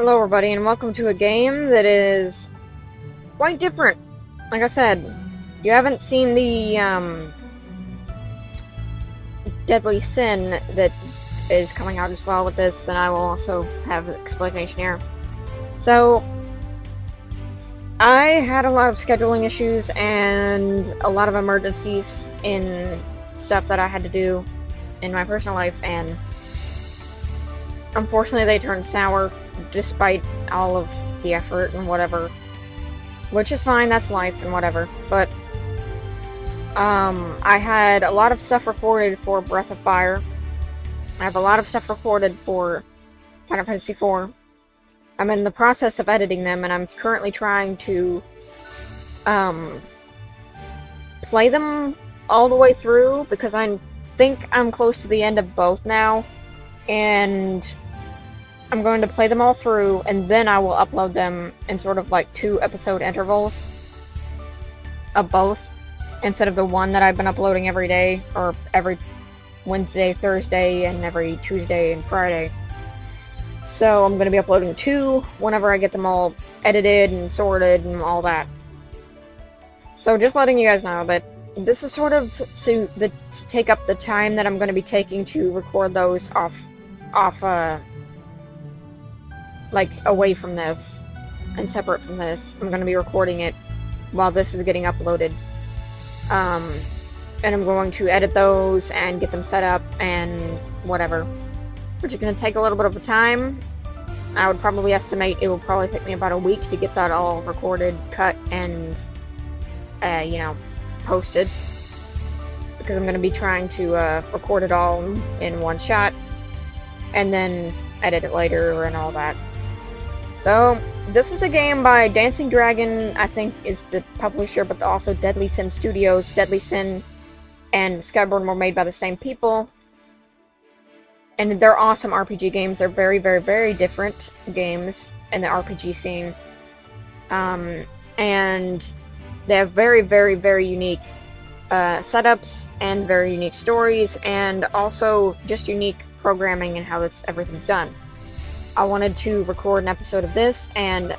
Hello everybody and welcome to a game that is quite different. Like I said, if you haven't seen the Deadly Sin that is coming out as well with this, then I will also have an explanation here. So, I had a lot of scheduling issues and a lot of emergencies in stuff that I had to do in my personal life, and unfortunately they turned sour despite all of the effort and whatever. Which is fine, that's life and whatever. But I had a lot of stuff recorded for Breath of Fire. I have a lot of stuff recorded for Final Fantasy IV. I'm in the process of editing them, and I'm currently trying to play them all the way through, because I think I'm close to the end of both now, and I'm going to play them all through, and then I will upload them in sort of like 2-episode intervals of both, instead of the one that I've been uploading every day, or every Wednesday, Thursday, and every Tuesday and Friday. So I'm going to be uploading 2 whenever I get them all edited and sorted and all that. So just letting you guys know that this is sort of to take up the time that I'm going to be taking to record those off like away from this and separate from this. I'm going to be recording it while this is getting uploaded. And I'm going to edit those and get them set up and whatever. Which is going to take a little bit of time. I would probably estimate it will probably take me about a week to get that all recorded, cut, and, posted. Because I'm going to be trying to record it all in one shot, and then edit it later and all that. So, this is a game by Dancing Dragon, I think is the publisher, but also Deadly Sin Studios. Deadly Sin and Skyborn were made by the same people. And they're awesome RPG games. They're very, very, very different games in the RPG scene. And they have very, very, very unique setups and very unique stories, and also just unique programming and how everything's done. I wanted to record an episode of this and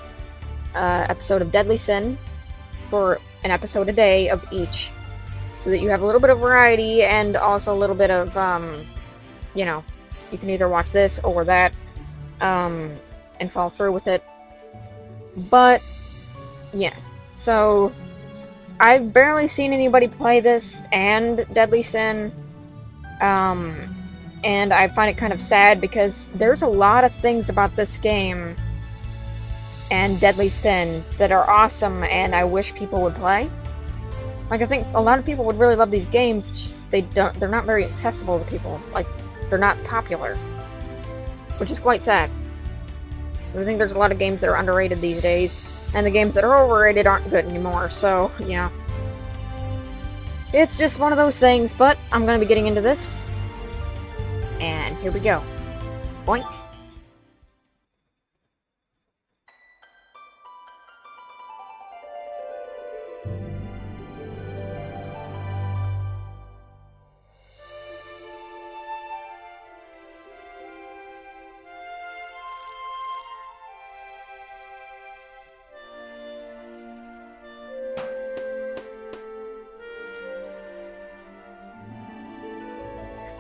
episode of Deadly Sin for an episode a day of each, so that you have a little bit of variety and also a little bit of, you can either watch this or that, and follow through with it. But, yeah. So, I've barely seen anybody play this and Deadly Sin, and I find it kind of sad because there's a lot of things about this game and Deadly Sin that are awesome and I wish people would play. Like, I think a lot of people would really love these games, it's just they're not very accessible to people. Like, they're not popular, which is quite sad. I think there's a lot of games that are underrated these days, and the games that are overrated aren't good anymore, so, yeah. It's just one of those things, but I'm gonna be getting into this, and here we go. Boink.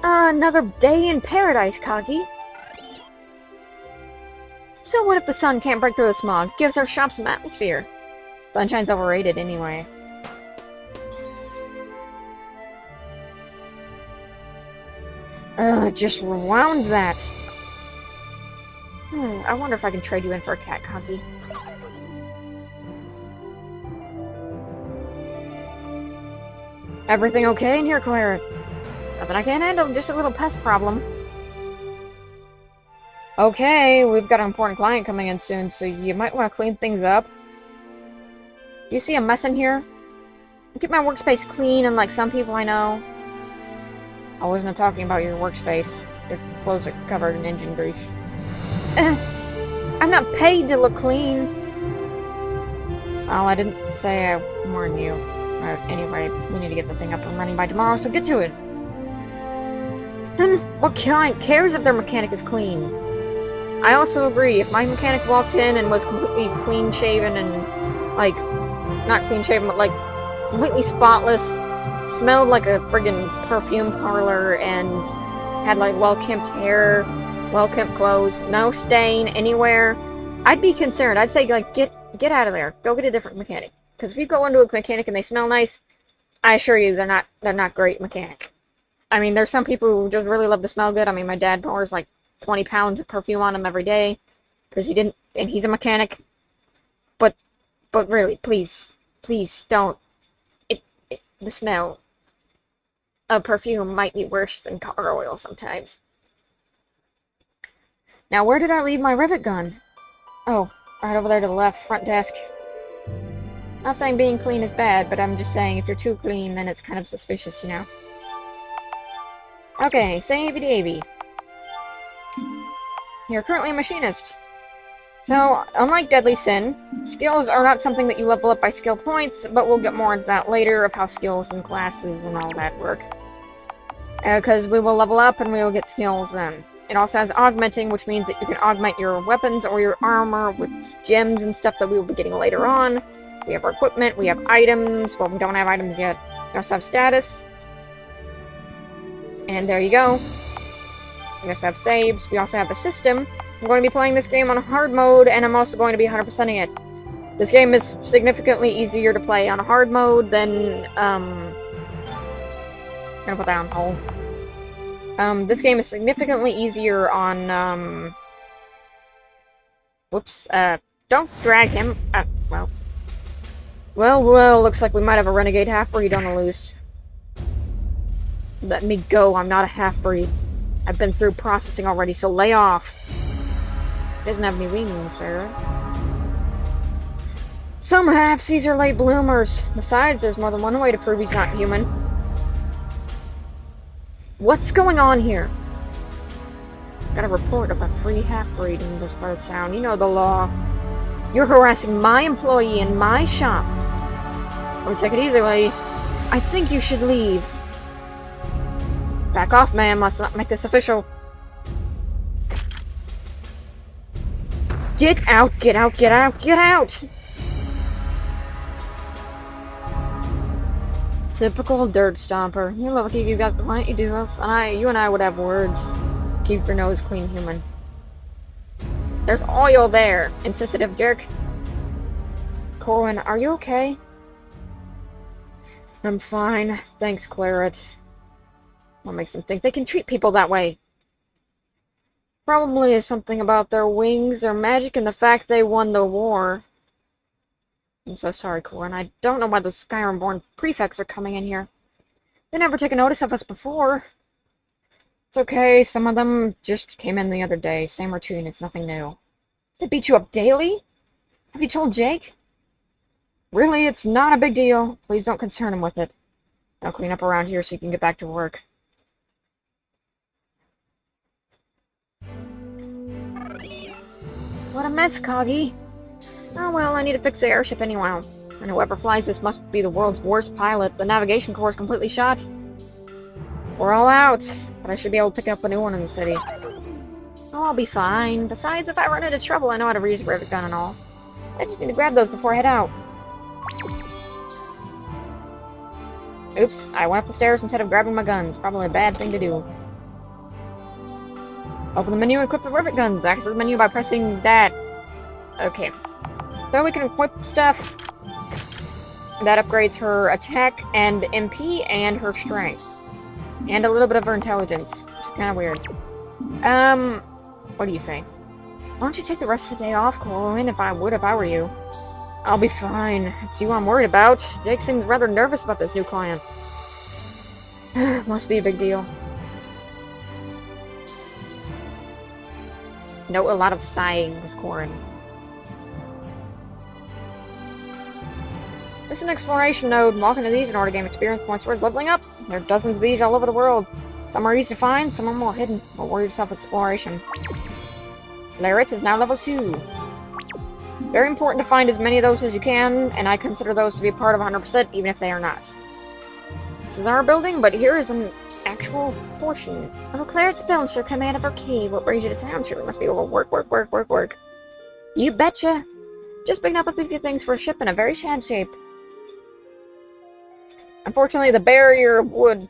Another day in paradise, Kagi. So what if the sun can't break through the smog? Gives our shop some atmosphere. Sunshine's overrated anyway. Just rewound that. I wonder if I can trade you in for a cat, Kagi. Everything okay in here, Clara? Nothing I can't handle, just a little pest problem. Okay, we've got an important client coming in soon, so you might want to clean things up. Do you see a mess in here? I keep my workspace clean, unlike some people I know. I wasn't talking about your workspace. Your clothes are covered in engine grease. I'm not paid to look clean. Well, I didn't say I warned you. Anyway, we need to get the thing up and running by tomorrow, so get to it. What client cares if their mechanic is clean? I also agree, if my mechanic walked in and was completely clean-shaven and, like, not clean-shaven, but, like, completely spotless, smelled like a friggin' perfume parlor, and had, like, well-kempt hair, well-kempt clothes, no stain anywhere, I'd be concerned. I'd say, like, get out of there. Go get a different mechanic. Because if you go into a mechanic and they smell nice, I assure you they're not great mechanic. I mean, there's some people who just really love to smell good. I mean, my dad pours, like, 20 pounds of perfume on him every day because and he's a mechanic. But really, please don't. The smell of perfume might be worse than car oil sometimes. Now, where did I leave my rivet gun? Oh, right over there to the left, front desk. Not saying being clean is bad, but I'm just saying if you're too clean, then it's kind of suspicious, you know. Okay, savey-davy. You're currently a machinist. So, unlike Deadly Sin, skills are not something that you level up by skill points, but we'll get more into that later of how skills and classes and all that work. Because we will level up and we will get skills then. It also has augmenting, which means that you can augment your weapons or your armor with gems and stuff that we will be getting later on. We have our equipment, we have items. Well, we don't have items yet. We also have status. And there you go. We also have saves. We also have a system. I'm going to be playing this game on hard mode, and I'm also going to be 100%ing it. This game is significantly easier to play on hard mode than, I'm gonna put that on hold. This game is significantly easier on, whoops, don't drag him. Well, looks like we might have a renegade half-breed on the loose. Let me go, I'm not a half-breed. I've been through processing already, so lay off. He doesn't have any wings, sir. Some half-seas are late bloomers. Besides, there's more than one way to prove he's not human. What's going on here? Got a report of a free half-breed in this part of town. You know the law. You're harassing my employee in my shop. Oh, take it easy, lady. I think you should leave. Back off, ma'am. Let's not make this official. Get out, get out, get out, get out! Typical dirt stomper. You look like you got the plant you do, else you and I would have words. Keep your nose clean, human. There's oil there, insensitive jerk. Corwin, are you okay? I'm fine. Thanks, Claret. What makes them think they can treat people that way? Probably is something about their wings, their magic, and the fact they won the war. I'm so sorry, Corwin. I don't know why those Skyborn prefects are coming in here. They never taken notice of us before. It's okay, some of them just came in the other day. Same routine, it's nothing new. They beat you up daily? Have you told Jake? Really, it's not a big deal. Please don't concern him with it. I'll clean up around here so you can get back to work. What a mess, Coggy. Oh well, I need to fix the airship anyway. And whoever flies this must be the world's worst pilot. The navigation core is completely shot. We're all out, but I should be able to pick up a new one in the city. Oh, I'll be fine. Besides, if I run into trouble, I know how to reuse a rivet gun and all. I just need to grab those before I head out. Oops, I went up the stairs instead of grabbing my guns. Probably a bad thing to do. Open the menu and equip the rivet guns. Access the menu by pressing that. Okay. So we can equip stuff. That upgrades her attack and MP and her strength. And a little bit of her intelligence. Which is kind of weird. What do you say? Why don't you take the rest of the day off, Corwin, if I were you? I'll be fine. It's you I'm worried about. Jake seems rather nervous about this new client. Must be a big deal. Note a lot of sighing with Corwin. This is an exploration node. Walk into these in order to gain experience points towards leveling up. There are dozens of these all over the world. Some are easy to find, some are more hidden. Don't worry yourself with exploration. Claret is now level 2. Very important to find as many of those as you can, and I consider those to be part of 100% even if they are not. This is our building, but here is actual portion. Oh, Claret Spencer, command of her key. What brings you to town? Surely must be all work. You betcha. Just picking up a few things for a ship in a very sad shape. Unfortunately, the barrier of wood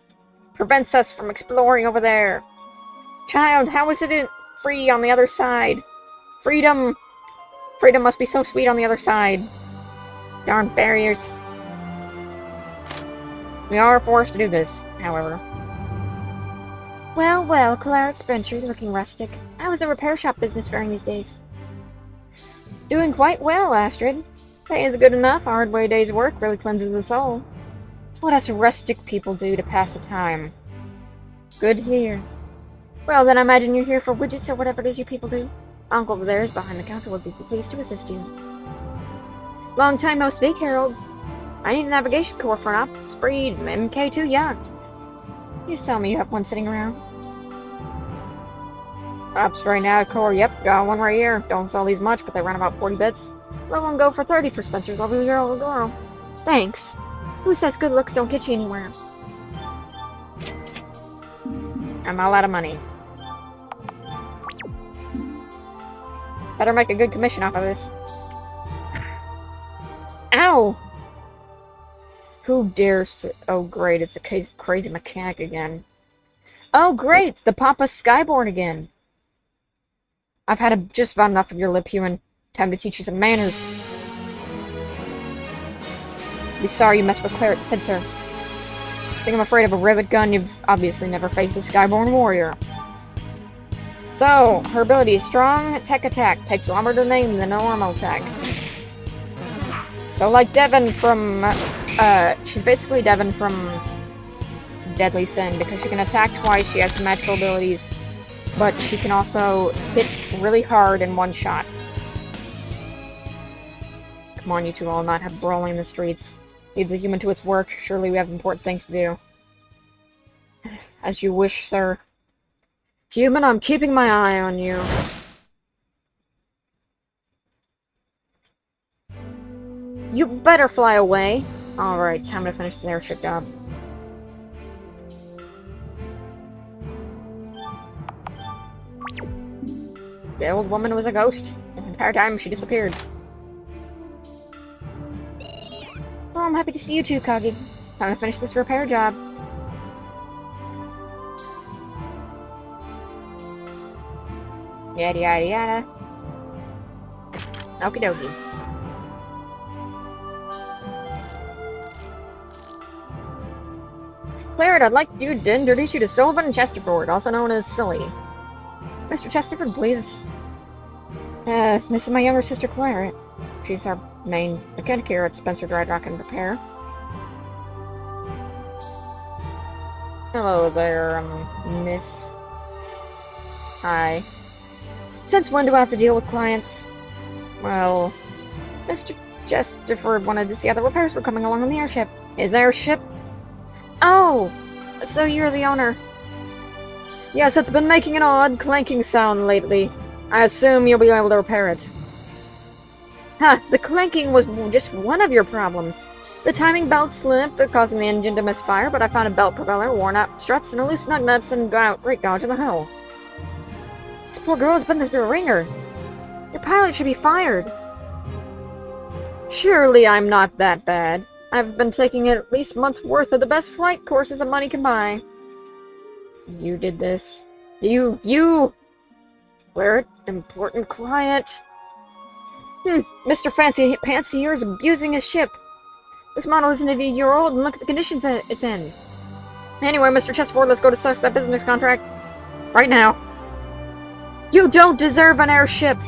prevents us from exploring over there. Child, how is it free on the other side? Freedom! Freedom must be so sweet on the other side. Darn barriers. We are forced to do this, however. Well, Claret Spencer, looking rustic. How is the repair shop business faring these days? Doing quite well, Astrid. Pay is good enough. A hard day's work really cleanses the soul. It's what us rustic people do to pass the time. Good to hear. Well, then I imagine you're here for widgets or whatever it is you people do. Uncle over there is behind the counter. Would be pleased to assist you. Long time no speak, Harold. I need a navigation core for an Osprey MK2 yacht. Please tell me you have one sitting around. Ops right now, core. Yep, got one right here. Don't sell these much, but they run about 40 bits. Let one go for 30 for Spencer's lovely girl. Thanks. Who says good looks don't get you anywhere? I'm all out of money. Better make a good commission off of this. Ow! Who dares to... Oh, great. It's the crazy mechanic again. Oh, great! The Papa Skyborn again. I've had just about enough of your lip, human. Time to teach you some manners. Be sorry you messed with Claret Spencer. Think I'm afraid of a rivet gun? You've obviously never faced a Skyborn warrior. So, her ability is strong, tech attack. Takes longer to name than a normal attack. So, like Devon from... she's basically Devon from Deadly Sin, because she can attack twice, she has some magical abilities, but she can also hit really hard in one shot. Come on, you two all not have brawling in the streets. Leave the human to its work. Surely we have important things to do. As you wish, sir. Human, I'm keeping my eye on you. You better fly away. Alright, time to finish this airship job. The old woman was a ghost. The entire time she disappeared. Well, I'm happy to see you too, Kagi. Time to finish this repair job. Yada yada yada. Okie dokie. Claret, I'd like you to introduce you to Sullivan Chesterford, also known as Silly. Mr. Chesterford, please. This is my younger sister, Claret. She's our main mechanic here at Spencer Dry Dock and Repair. Hello there, miss. Hi. Since when do I have to deal with clients? Well, Mr. Chesterford wanted to see how the repairs were coming along on the airship. His airship? Oh! So you're the owner. Yes, it's been making an odd clanking sound lately. I assume you'll be able to repair it. Huh, the clanking was just one of your problems. The timing belt slipped, causing the engine to misfire, but I found a belt propeller, worn out struts, and a loose nut nuts, and great gouge in the hull. This poor girl has been through a ringer. Your pilot should be fired. Surely I'm not that bad. I've been taking at least months' worth of the best flight courses that money can buy. You did this. You! We're an important client. Mr. Fancy Pantsy here is abusing his ship. This model isn't even a year old, and look at the conditions that it's in. Anyway, Mr. Chesterford, let's go discuss that business contract. Right now. You don't deserve an airship!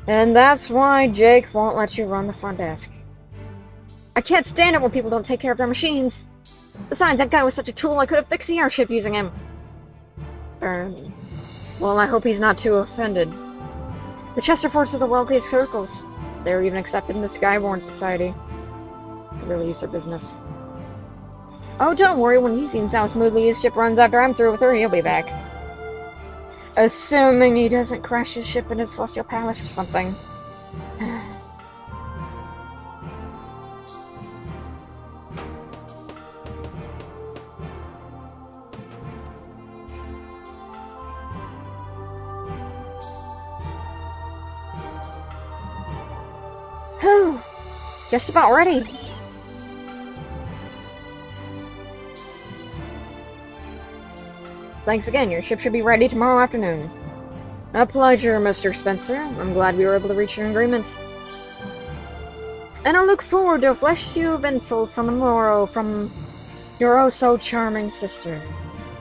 And that's why Jake won't let you run the front desk. I can't stand it when people don't take care of their machines. Besides, that guy was such a tool, I could have fixed the airship using him. Well, I hope he's not too offended. The Chesterfords are the wealthiest circles. They were even accepted in the Skyborn Society. They really use their business. Oh, don't worry, when he's seen how smoothly his ship runs after I'm through with her, he'll be back. Assuming he doesn't crash his ship into Celestial Palace or something. Whew. Just about ready. Thanks again. Your ship should be ready tomorrow afternoon. A pleasure, Mr. Spencer. I'm glad we were able to reach an agreement. And I look forward to a flesh stew of insults on the morrow from your oh-so-charming sister.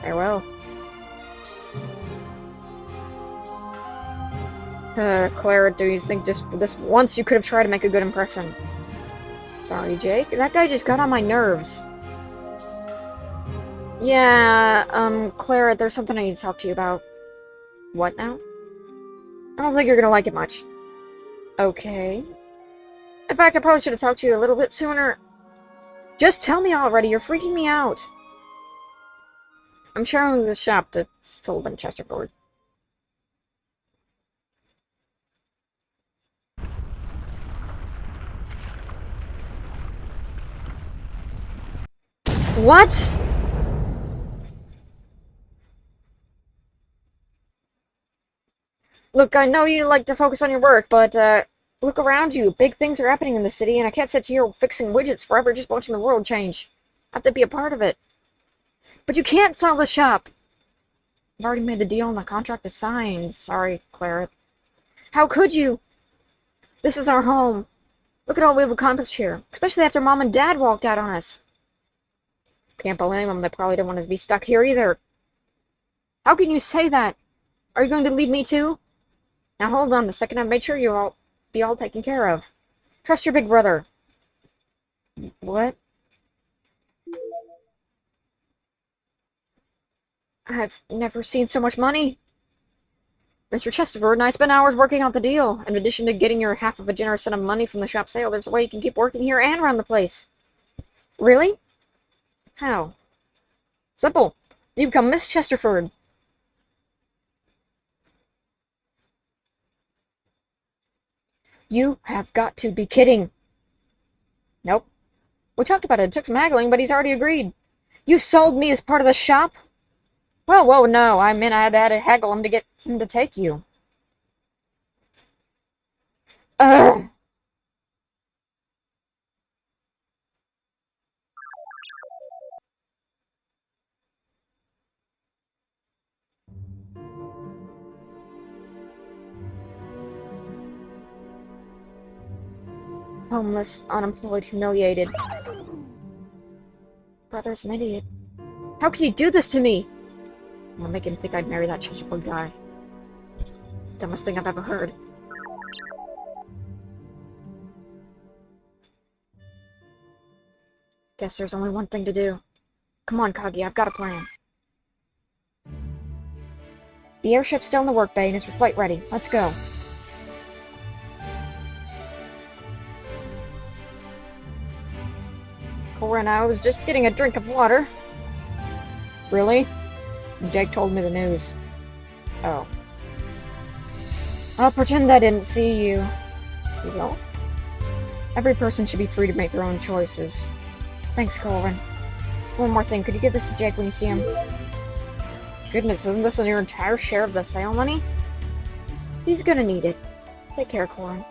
Farewell. Clara, do you think just this once you could have tried to make a good impression? Sorry, Jake. That guy just got on my nerves. Yeah, Clara, there's something I need to talk to you about. What now? I don't think you're gonna like it much. Okay. In fact, I probably should have talked to you a little bit sooner. Just tell me already, you're freaking me out. I'm sharing the shop that's told in Chesterford. What? Look, I know you like to focus on your work, but, look around you. Big things are happening in the city, and I can't sit here fixing widgets forever just watching the world change. I have to be a part of it. But you can't sell the shop! I've already made the deal and the contract is signed. Sorry, Clara. How could you? This is our home. Look at all we've accomplished here, especially after Mom and Dad walked out on us. Can't blame them. They probably didn't want us to be stuck here either. How can you say that? Are you going to leave me too? Now hold on a second. I've made sure you'll be all taken care of. Trust your big brother. What? I've never seen so much money. Mr. Chesterford and I spent hours working out the deal. In addition to getting your half of a generous sum of money from the shop sale, there's a way you can keep working here and run the place. Really? How? Simple. You become Miss Chesterford. You have got to be kidding. Nope. We talked about it. It took some haggling, but he's already agreed. You sold me as part of the shop? Well, whoa, no. I mean, I had to haggle him to get him to take you. Ugh. Homeless, unemployed, humiliated. Brother's an idiot. How could you do this to me? I'll make him think I'd marry that Chesterford guy. It's the dumbest thing I've ever heard. Guess there's only one thing to do. Come on, Kagi, I've got a plan. The airship's still in the work bay and is for flight ready. Let's go. Cora and I was just getting a drink of water. Really? Jake told me the news. Oh. I'll pretend I didn't see you. You won't? Every person should be free to make their own choices. Thanks, Colin. One more thing, could you give this to Jake when you see him? Goodness, isn't this your entire share of the sale money? He's gonna need it. Take care, Colin.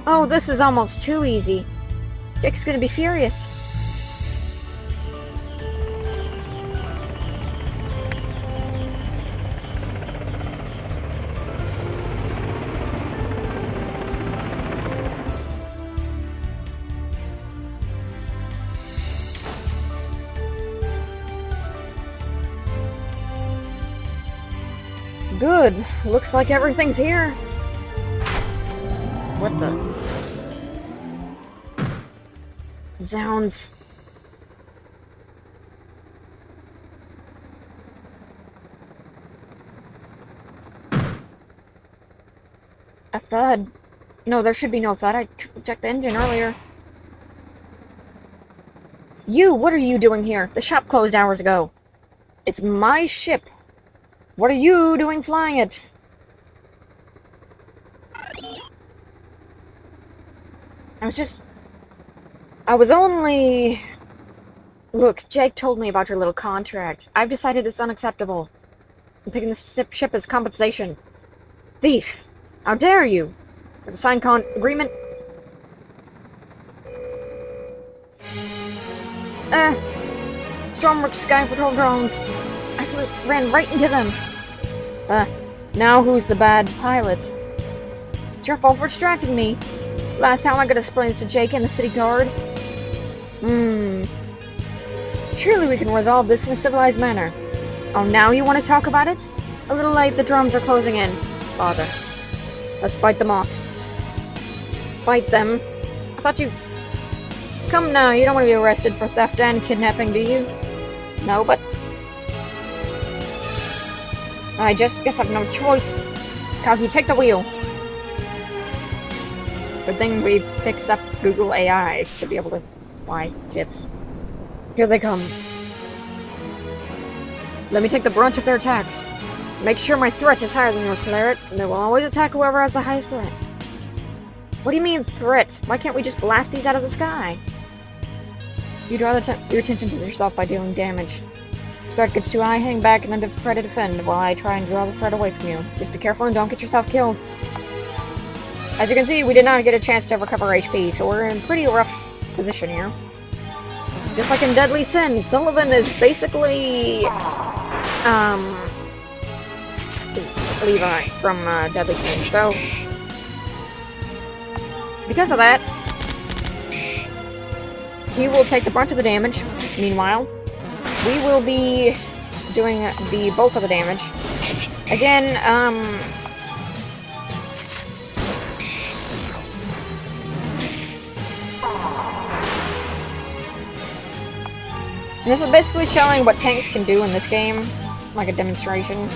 Oh, this is almost too easy. Jake's gonna be furious. Good. Looks like everything's here. What the? Zounds. A thud. No, there should be no thud. I checked the engine earlier. You! What are you doing here? The shop closed hours ago. It's my ship. What are you doing flying it? I was only... Look, Jake told me about your little contract. I've decided it's unacceptable. I'm picking this ship as compensation. Thief! How dare you! With a signed agreement? Stormworks Sky Patrol drones. I ran right into them. Now who's the bad pilot? It's your fault for distracting me. Last time I got to explain this to Jake and the city guard. Surely we can resolve this in a civilized manner. Oh, now you want to talk about it? A little late, the drums are closing in. Bother. Let's fight them off. Fight them? I thought you... Come now, you don't want to be arrested for theft and kidnapping, do you? No, but... I just guess I've no choice. Kalki, take the wheel. Good thing we fixed up Google AI to be able to fly ships. Here they come. Let me take the brunt of their attacks. Make sure my threat is higher than yours, Claret, and they will always attack whoever has the highest threat. What do you mean, threat? Why can't we just blast these out of the sky? You draw your attention to yourself by dealing damage. If the threat gets too high, hang back and try to defend while I try and draw the threat away from you. Just be careful and don't get yourself killed. As you can see, we did not get a chance to recover HP, so we're in pretty rough position here. Just like in Deadly Sin, Sullivan is basically, Levi from, Deadly Sin, so... Because of that, he will take the brunt of the damage. Meanwhile, we will be doing the bulk of the damage. Again, this is basically showing what tanks can do in this game, like a demonstration.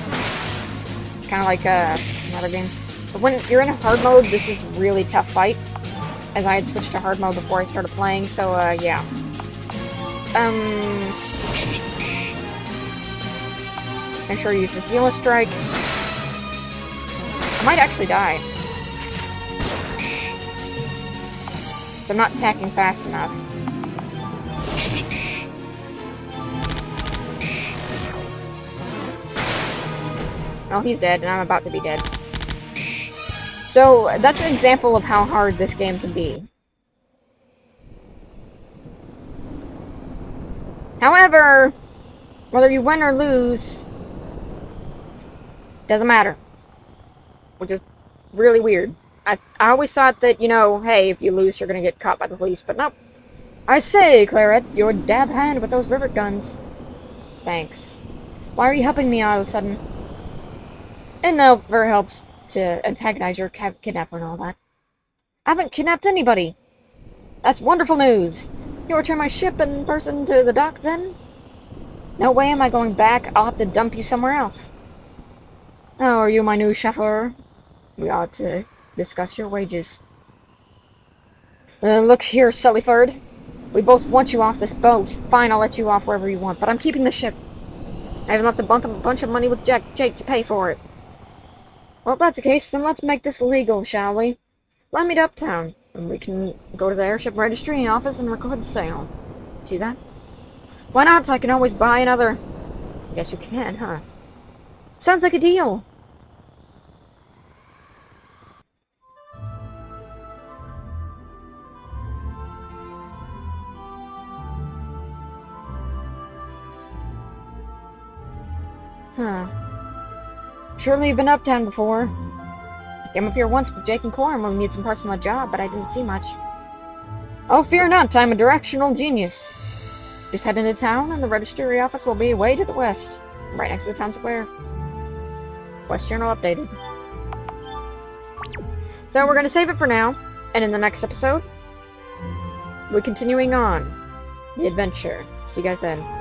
Kind of like another game. But when you're in a hard mode, this is really tough fight, as I had switched to hard mode before I started playing, so yeah. Make sure you use the Zealous Strike. I might actually die. So I'm not attacking fast enough. Oh, he's dead, and I'm about to be dead. So, that's an example of how hard this game can be. However, whether you win or lose, doesn't matter. Which is really weird. I always thought that, you know, hey, if you lose, you're gonna get caught by the police, but nope. I say, Claret, you're a dab hand with those rivet guns. Thanks. Why are you helping me all of a sudden? It never helps to antagonize your kidnapper and all that. I haven't kidnapped anybody. That's wonderful news. You'll return my ship in person to the dock, then? No way am I going back. I'll have to dump you somewhere else. Oh, are you my new chauffeur? We ought to discuss your wages. Look here, Sullyford. We both want you off this boat. Fine, I'll let you off wherever you want, but I'm keeping the ship. I haven't left a bunch of money with Jake to pay for it. Well, if that's the case, then let's make this legal, shall we? Fly me to Uptown, and we can go to the airship registry office and record the sale. See that? Why not? I can always buy another. I guess you can, huh? Sounds like a deal. Huh. Surely you've been uptown before. I came up here once with Jake and Corin when we needed some parts for my job, but I didn't see much. Oh, fear not, I'm a directional genius. Just head into town, and the registry office will be way to the west, right next to the town square. West Journal updated. So we're going to save it for now, and in the next episode, we're continuing on the adventure. See you guys then.